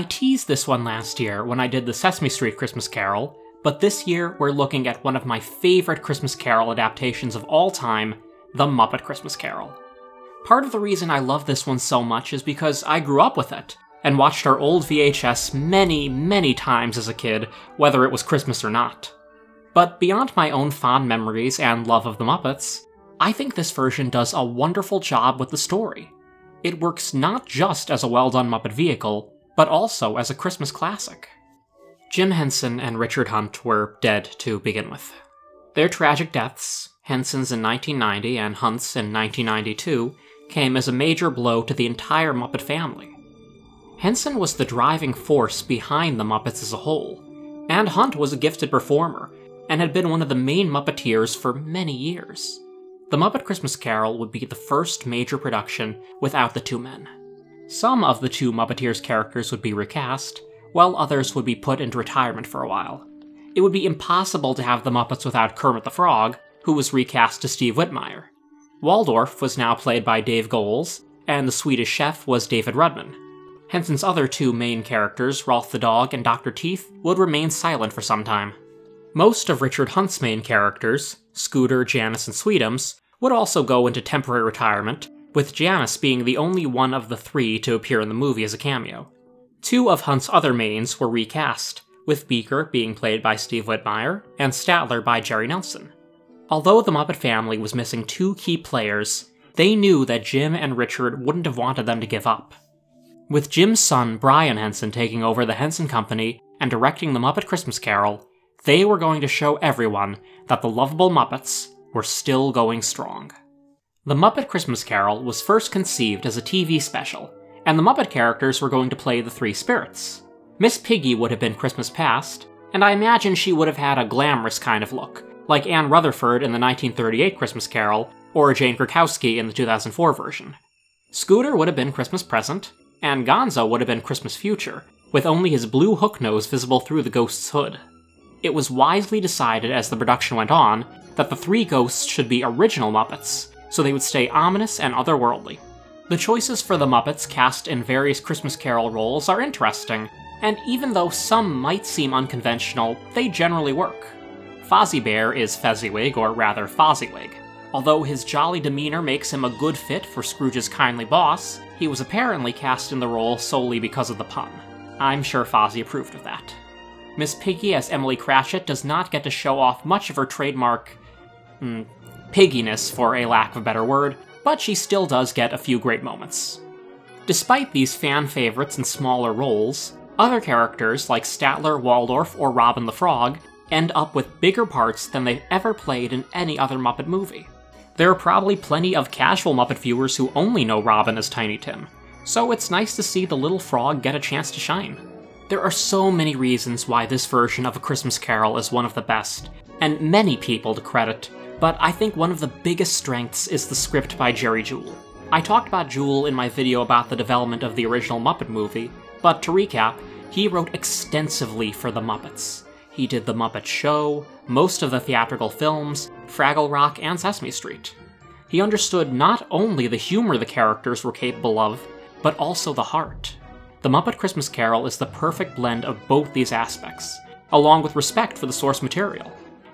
I teased this one last year when I did the Sesame Street Christmas Carol, but this year we're looking at one of my favorite Christmas Carol adaptations of all time, The Muppet Christmas Carol. Part of the reason I love this one so much is because I grew up with it, and watched our old VHS many, many times as a kid, whether it was Christmas or not. But beyond my own fond memories and love of the Muppets, I think this version does a wonderful job with the story. It works not just as a well-done Muppet vehicle, but also as a Christmas classic. Jim Henson and Richard Hunt were dead to begin with. Their tragic deaths, Henson's in 1990 and Hunt's in 1992, came as a major blow to the entire Muppet family. Henson was the driving force behind the Muppets as a whole, and Hunt was a gifted performer, and had been one of the main Muppeteers for many years. The Muppet Christmas Carol would be the first major production without the two men. Some of the two Muppeteers' characters would be recast, while others would be put into retirement for a while. It would be impossible to have the Muppets without Kermit the Frog, who was recast to Steve Whitmire. Waldorf was now played by Dave Goelz, and the Swedish Chef was David Rudman. Henson's other two main characters, Rolf the Dog and Dr. Teeth, would remain silent for some time. Most of Richard Hunt's main characters, Scooter, Janice, and Sweetums, would also go into temporary retirement, with Janice being the only one of the three to appear in the movie as a cameo. Two of Hunt's other mains were recast, with Beaker being played by Steve Whitmire, and Statler by Jerry Nelson. Although the Muppet family was missing two key players, they knew that Jim and Richard wouldn't have wanted them to give up. With Jim's son, Brian Henson, taking over the Henson Company and directing The Muppet Christmas Carol, they were going to show everyone that the lovable Muppets were still going strong. The Muppet Christmas Carol was first conceived as a TV special, and the Muppet characters were going to play the three spirits. Miss Piggy would have been Christmas Past, and I imagine she would have had a glamorous kind of look, like Anne Rutherford in the 1938 Christmas Carol, or Jane Krakowski in the 2004 version. Scooter would have been Christmas Present, and Gonzo would have been Christmas Future, with only his blue hook nose visible through the ghost's hood. It was wisely decided as the production went on that the three ghosts should be original Muppets, so they would stay ominous and otherworldly. The choices for the Muppets cast in various Christmas Carol roles are interesting, and even though some might seem unconventional, they generally work. Fozzie Bear is Fezziwig, or rather Fozziewig. Although his jolly demeanor makes him a good fit for Scrooge's kindly boss, he was apparently cast in the role solely because of the pun. I'm sure Fozzie approved of that. Miss Piggy as Emily Cratchit does not get to show off much of her trademark pigginess, for a lack of a better word, but she still does get a few great moments. Despite these fan favorites in smaller roles, other characters like Statler, Waldorf, or Robin the Frog end up with bigger parts than they've ever played in any other Muppet movie. There are probably plenty of casual Muppet viewers who only know Robin as Tiny Tim, so it's nice to see the little frog get a chance to shine. There are so many reasons why this version of A Christmas Carol is one of the best, and many people to credit, but I think one of the biggest strengths is the script by Jerry Jewell. I talked about Jewell in my video about the development of the original Muppet movie, but to recap, he wrote extensively for the Muppets. He did The Muppet Show, most of the theatrical films, Fraggle Rock, and Sesame Street. He understood not only the humor the characters were capable of, but also the heart. The Muppet Christmas Carol is the perfect blend of both these aspects, along with respect for the source material.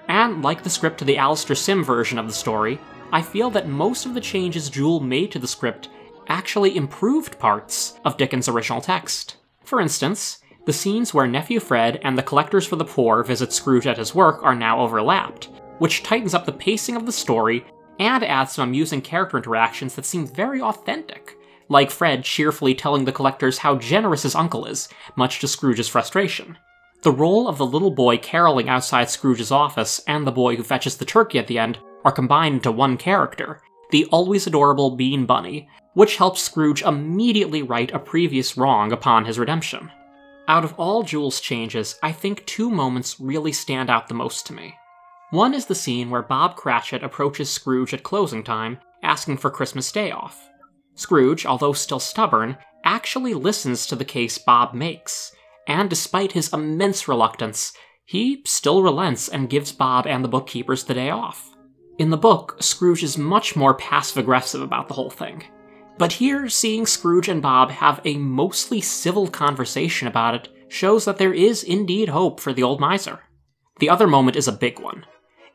And like the script to the Alistair Sim version of the story, I feel that most of the changes Jewell made to the script actually improved parts of Dickens' original text. For instance, the scenes where Nephew Fred and the Collectors for the Poor visit Scrooge at his work are now overlapped, which tightens up the pacing of the story and adds some amusing character interactions that seem very authentic, like Fred cheerfully telling the collectors how generous his uncle is, much to Scrooge's frustration. The role of the little boy caroling outside Scrooge's office and the boy who fetches the turkey at the end are combined into one character, the always adorable Bean Bunny, which helps Scrooge immediately right a previous wrong upon his redemption. Out of all Jewell's changes, I think two moments really stand out the most to me. One is the scene where Bob Cratchit approaches Scrooge at closing time, asking for Christmas Day off. Scrooge, although still stubborn, actually listens to the case Bob makes, and despite his immense reluctance, he still relents and gives Bob and the bookkeepers the day off. In the book, Scrooge is much more passive-aggressive about the whole thing. But here, seeing Scrooge and Bob have a mostly civil conversation about it shows that there is indeed hope for the old miser. The other moment is a big one.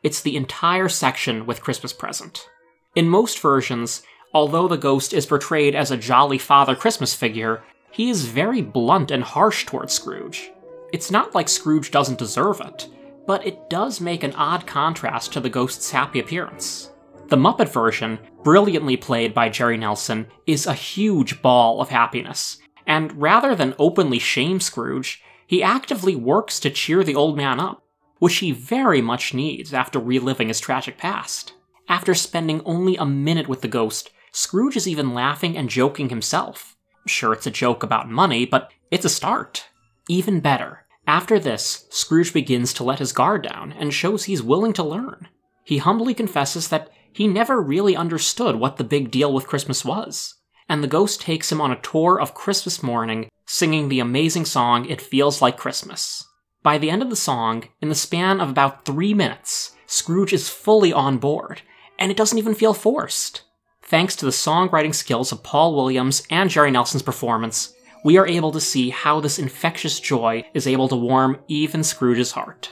It's the entire section with Christmas Present. In most versions, although the ghost is portrayed as a jolly Father Christmas figure, he is very blunt and harsh towards Scrooge. It's not like Scrooge doesn't deserve it, but it does make an odd contrast to the ghost's happy appearance. The Muppet version, brilliantly played by Jerry Nelson, is a huge ball of happiness, and rather than openly shame Scrooge, he actively works to cheer the old man up, which he very much needs after reliving his tragic past. After spending only a minute with the ghost, Scrooge is even laughing and joking himself. Sure, it's a joke about money, but it's a start. Even better, after this, Scrooge begins to let his guard down and shows he's willing to learn. He humbly confesses that he never really understood what the big deal with Christmas was, and the ghost takes him on a tour of Christmas morning, singing the amazing song It Feels Like Christmas. By the end of the song, in the span of about 3 minutes, Scrooge is fully on board, and it doesn't even feel forced. Thanks to the songwriting skills of Paul Williams and Jerry Nelson's performance, we are able to see how this infectious joy is able to warm even Scrooge's heart.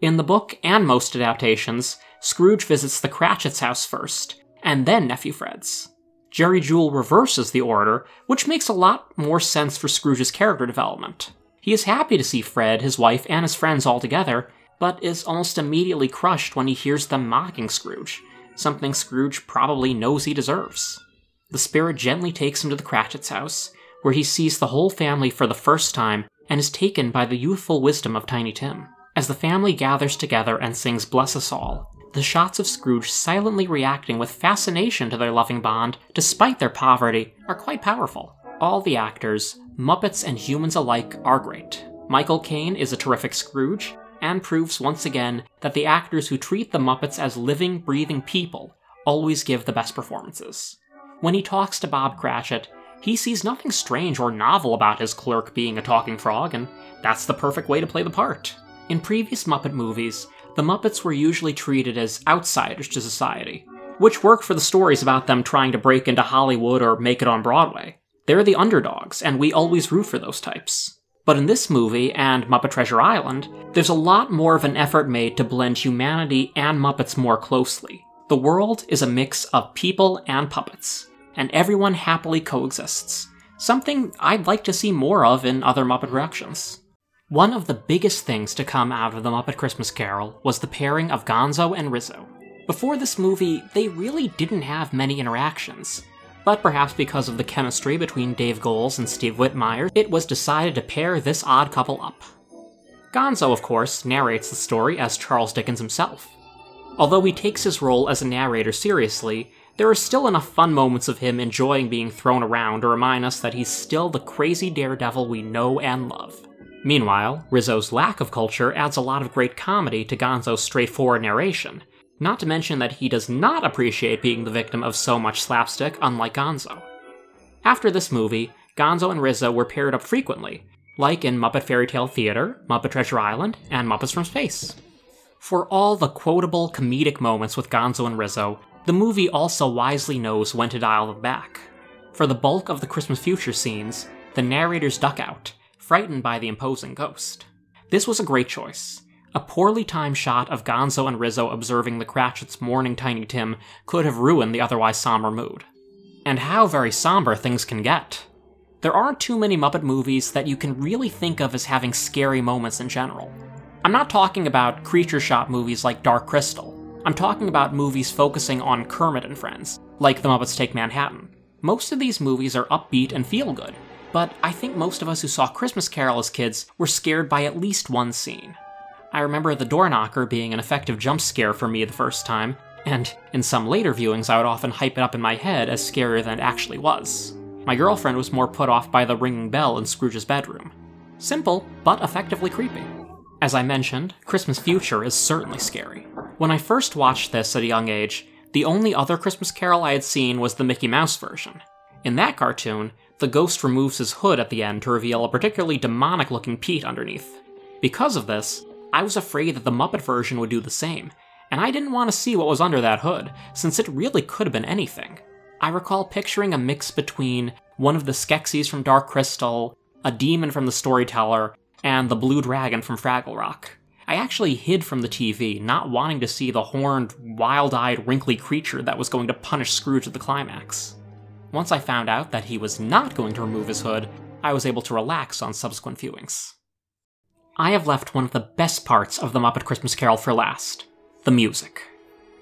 In the book and most adaptations, Scrooge visits the Cratchits' house first, and then Nephew Fred's. Jerry Jewell reverses the order, which makes a lot more sense for Scrooge's character development. He is happy to see Fred, his wife, and his friends all together, but is almost immediately crushed when he hears them mocking Scrooge, something Scrooge probably knows he deserves. The spirit gently takes him to the Cratchits' house, where he sees the whole family for the first time and is taken by the youthful wisdom of Tiny Tim. As the family gathers together and sings Bless Us All, the shots of Scrooge silently reacting with fascination to their loving bond, despite their poverty, are quite powerful. All the actors, Muppets and humans alike, are great. Michael Caine is a terrific Scrooge, and proves once again that the actors who treat the Muppets as living, breathing people always give the best performances. When he talks to Bob Cratchit, he sees nothing strange or novel about his clerk being a talking frog, and that's the perfect way to play the part. In previous Muppet movies, the Muppets were usually treated as outsiders to society, which worked for the stories about them trying to break into Hollywood or make it on Broadway. They're the underdogs, and we always root for those types. But in this movie, and Muppet Treasure Island, there's a lot more of an effort made to blend humanity and Muppets more closely. The world is a mix of people and puppets, and everyone happily coexists, something I'd like to see more of in other Muppet productions. One of the biggest things to come out of the Muppet Christmas Carol was the pairing of Gonzo and Rizzo. Before this movie, they really didn't have many interactions, but perhaps because of the chemistry between Dave Goelz and Steve Whitmire, it was decided to pair this odd couple up. Gonzo, of course, narrates the story as Charles Dickens himself. Although he takes his role as a narrator seriously, there are still enough fun moments of him enjoying being thrown around to remind us that he's still the crazy daredevil we know and love. Meanwhile, Rizzo's lack of culture adds a lot of great comedy to Gonzo's straightforward narration, not to mention that he does not appreciate being the victim of so much slapstick, unlike Gonzo. After this movie, Gonzo and Rizzo were paired up frequently, like in Muppet Fairy Tale Theater, Muppet Treasure Island, and Muppets from Space. For all the quotable comedic moments with Gonzo and Rizzo, the movie also wisely knows when to dial them back. For the bulk of the Christmas Future scenes, the narrators duck out, frightened by the imposing ghost. This was a great choice. A poorly timed shot of Gonzo and Rizzo observing the Cratchits mourning Tiny Tim could have ruined the otherwise somber mood. And how very somber things can get. There aren't too many Muppet movies that you can really think of as having scary moments in general. I'm not talking about creature shop movies like Dark Crystal. I'm talking about movies focusing on Kermit and Friends, like The Muppets Take Manhattan. Most of these movies are upbeat and feel good, but I think most of us who saw Christmas Carol as kids were scared by at least one scene. I remember the door knocker being an effective jump scare for me the first time, and in some later viewings I would often hype it up in my head as scarier than it actually was. My girlfriend was more put off by the ringing bell in Scrooge's bedroom. Simple, but effectively creepy. As I mentioned, Christmas Future is certainly scary. When I first watched this at a young age, the only other Christmas Carol I had seen was the Mickey Mouse version. In that cartoon, the ghost removes his hood at the end to reveal a particularly demonic-looking Pete underneath. Because of this, I was afraid that the Muppet version would do the same, and I didn't want to see what was under that hood, since it really could have been anything. I recall picturing a mix between one of the Skeksis from Dark Crystal, a demon from The Storyteller, and the Blue Dragon from Fraggle Rock. I actually hid from the TV, not wanting to see the horned, wild-eyed, wrinkly creature that was going to punish Scrooge at the climax. Once I found out that he was not going to remove his hood, I was able to relax on subsequent viewings. I have left one of the best parts of The Muppet Christmas Carol for last: the music.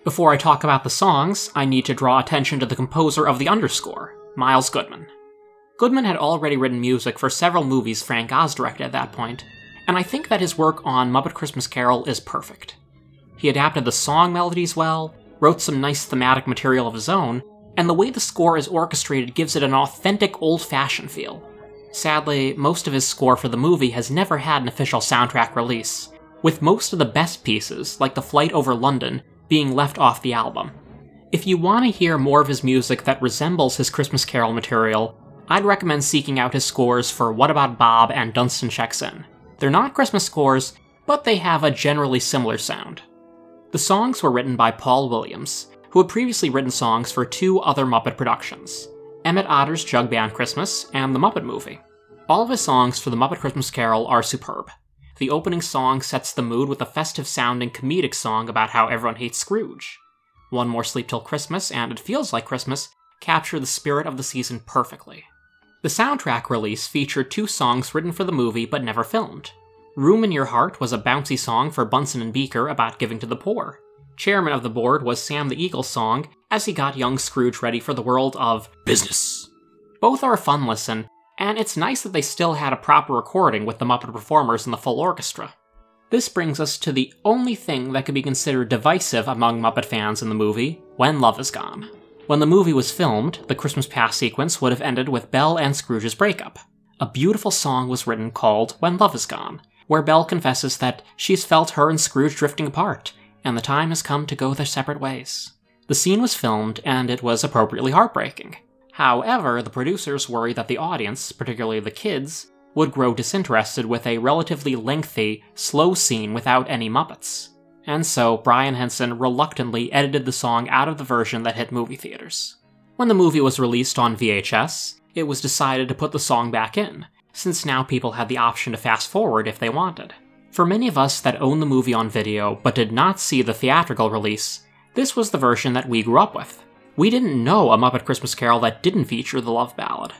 Before I talk about the songs, I need to draw attention to the composer of the underscore, Miles Goodman. Goodman had already written music for several movies Frank Oz directed at that point, and I think that his work on Muppet Christmas Carol is perfect. He adapted the song melodies well, wrote some nice thematic material of his own, and the way the score is orchestrated gives it an authentic old-fashioned feel. Sadly, most of his score for the movie has never had an official soundtrack release, with most of the best pieces, like The Flight Over London, being left off the album. If you want to hear more of his music that resembles his Christmas Carol material, I'd recommend seeking out his scores for What About Bob and Dunstan Checks In. They're not Christmas scores, but they have a generally similar sound. The songs were written by Paul Williams, who had previously written songs for two other Muppet productions, Emmett Otter's Jug Band Christmas and The Muppet Movie. All of his songs for The Muppet Christmas Carol are superb. The opening song sets the mood with a festive-sounding comedic song about how everyone hates Scrooge. One More Sleep Till Christmas and It Feels Like Christmas capture the spirit of the season perfectly. The soundtrack release featured two songs written for the movie but never filmed. Room in Your Heart was a bouncy song for Bunsen and Beaker about giving to the poor. Chairman of the board was Sam the Eagle's song as he got young Scrooge ready for the world of business. Both are a fun listen, and it's nice that they still had a proper recording with the Muppet performers and the full orchestra. This brings us to the only thing that could be considered divisive among Muppet fans in the movie, When Love Is Gone. When the movie was filmed, the Christmas Past sequence would have ended with Belle and Scrooge's breakup. A beautiful song was written called When Love Is Gone, where Belle confesses that she's felt her and Scrooge drifting apart, and the time has come to go their separate ways. The scene was filmed, and it was appropriately heartbreaking. However, the producers worry that the audience, particularly the kids, would grow disinterested with a relatively lengthy, slow scene without any Muppets. And so, Brian Henson reluctantly edited the song out of the version that hit movie theaters. When the movie was released on VHS, it was decided to put the song back in, since now people had the option to fast forward if they wanted. For many of us that own the movie on video but did not see the theatrical release, this was the version that we grew up with. We didn't know a Muppet Christmas Carol that didn't feature the love ballad.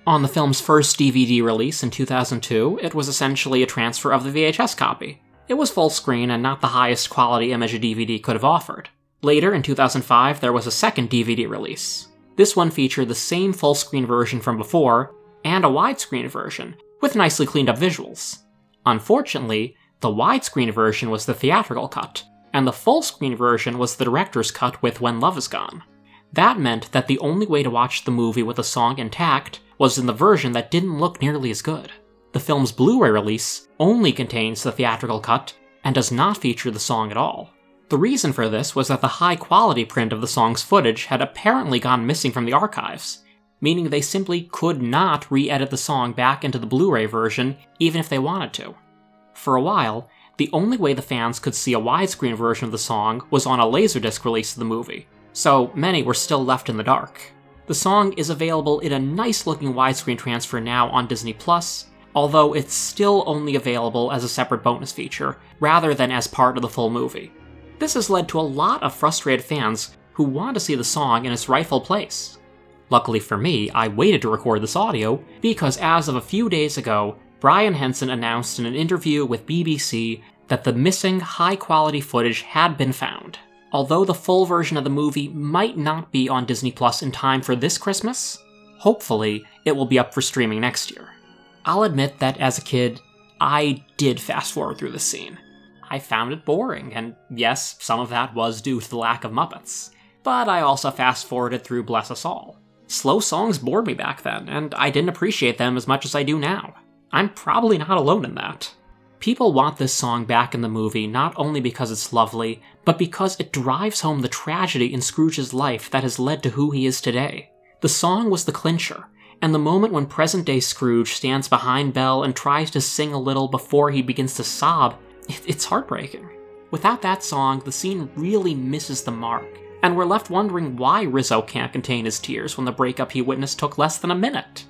On the film's first DVD release in 2002, it was essentially a transfer of the VHS copy. It was full screen and not the highest quality image a DVD could have offered. Later, in 2005, there was a second DVD release. This one featured the same full screen version from before, and a widescreen version, with nicely cleaned up visuals. Unfortunately, the widescreen version was the theatrical cut, and the full screen version was the director's cut with When Love Is Gone. That meant that the only way to watch the movie with the song intact was in the version that didn't look nearly as good. The film's Blu-ray release only contains the theatrical cut and does not feature the song at all. The reason for this was that the high-quality print of the song's footage had apparently gone missing from the archives, meaning they simply could not re-edit the song back into the Blu-ray version even if they wanted to. For a while, the only way the fans could see a widescreen version of the song was on a Laserdisc release of the movie, so many were still left in the dark. The song is available in a nice-looking widescreen transfer now on Disney+, although it's still only available as a separate bonus feature, rather than as part of the full movie. This has led to a lot of frustrated fans who want to see the song in its rightful place. Luckily for me, I waited to record this audio, because as of a few days ago, Brian Henson announced in an interview with BBC that the missing high-quality footage had been found. Although the full version of the movie might not be on Disney Plus in time for this Christmas, hopefully it will be up for streaming next year. I'll admit that as a kid, I did fast forward through this scene. I found it boring, and yes, some of that was due to the lack of Muppets, but I also fast forwarded through Bless Us All. Slow songs bored me back then, and I didn't appreciate them as much as I do now. I'm probably not alone in that. People want this song back in the movie not only because it's lovely, but because it drives home the tragedy in Scrooge's life that has led to who he is today. The song was the clincher, and the moment when present-day Scrooge stands behind Belle and tries to sing a little before he begins to sob, it's heartbreaking. Without that song, the scene really misses the mark, and we're left wondering why Rizzo can't contain his tears when the breakup he witnessed took less than a minute.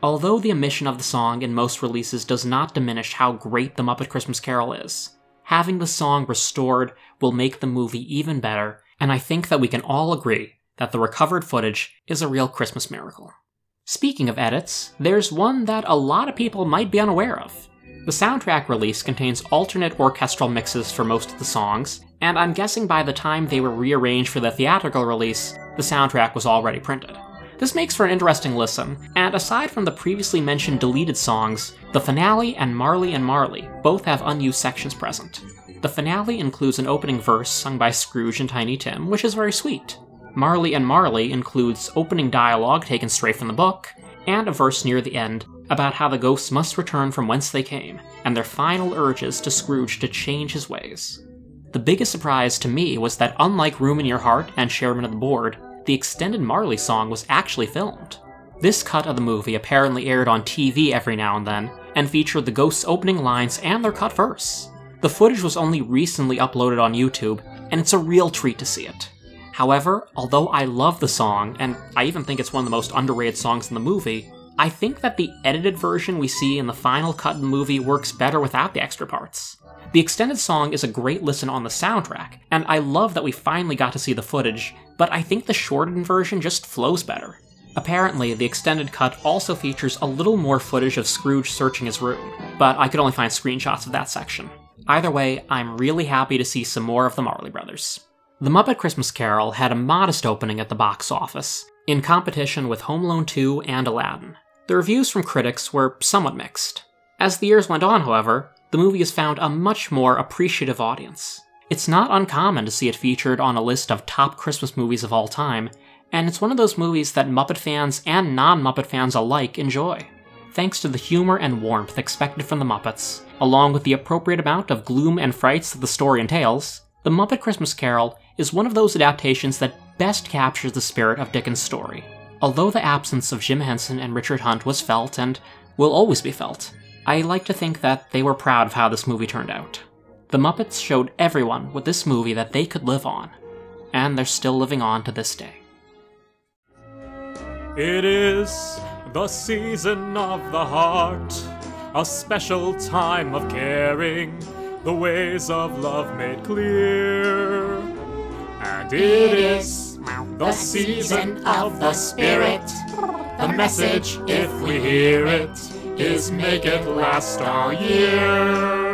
Although the omission of the song in most releases does not diminish how great The Muppet Christmas Carol is, having the song restored will make the movie even better, and I think that we can all agree that the recovered footage is a real Christmas miracle. Speaking of edits, there's one that a lot of people might be unaware of. The soundtrack release contains alternate orchestral mixes for most of the songs, and I'm guessing by the time they were rearranged for the theatrical release, the soundtrack was already printed. This makes for an interesting listen, and aside from the previously mentioned deleted songs, the finale and Marley both have unused sections present. The finale includes an opening verse sung by Scrooge and Tiny Tim, which is very sweet. Marley includes opening dialogue taken straight from the book, and a verse near the end about how the ghosts must return from whence they came, and their final urges to Scrooge to change his ways. The biggest surprise to me was that unlike Room in Your Heart and Chairman of the Board, the extended Marley song was actually filmed. This cut of the movie apparently aired on TV every now and then, and featured the ghosts' opening lines and their cut verse. The footage was only recently uploaded on YouTube, and it's a real treat to see it. However, although I love the song, and I even think it's one of the most underrated songs in the movie, I think that the edited version we see in the final cut of the movie works better without the extra parts. The extended song is a great listen on the soundtrack, and I love that we finally got to see the footage, but I think the shortened version just flows better. Apparently, the extended cut also features a little more footage of Scrooge searching his room, but I could only find screenshots of that section. Either way, I'm really happy to see some more of the Marley Brothers. The Muppet Christmas Carol had a modest opening at the box office, in competition with Home Alone 2 and Aladdin. The reviews from critics were somewhat mixed. As the years went on, however, the movie has found a much more appreciative audience. It's not uncommon to see it featured on a list of top Christmas movies of all time, and it's one of those movies that Muppet fans and non-Muppet fans alike enjoy. Thanks to the humor and warmth expected from the Muppets, along with the appropriate amount of gloom and frights that the story entails, The Muppet Christmas Carol is one of those adaptations that best captures the spirit of Dickens' story. Although the absence of Jim Henson and Richard Hunt was felt and will always be felt, I like to think that they were proud of how this movie turned out. The Muppets showed everyone with this movie that they could live on, and they're still living on to this day. It is the season of the heart, a special time of caring, the ways of love made clear. And it is the season of the Spirit. The message, if we hear it, is make it last all year.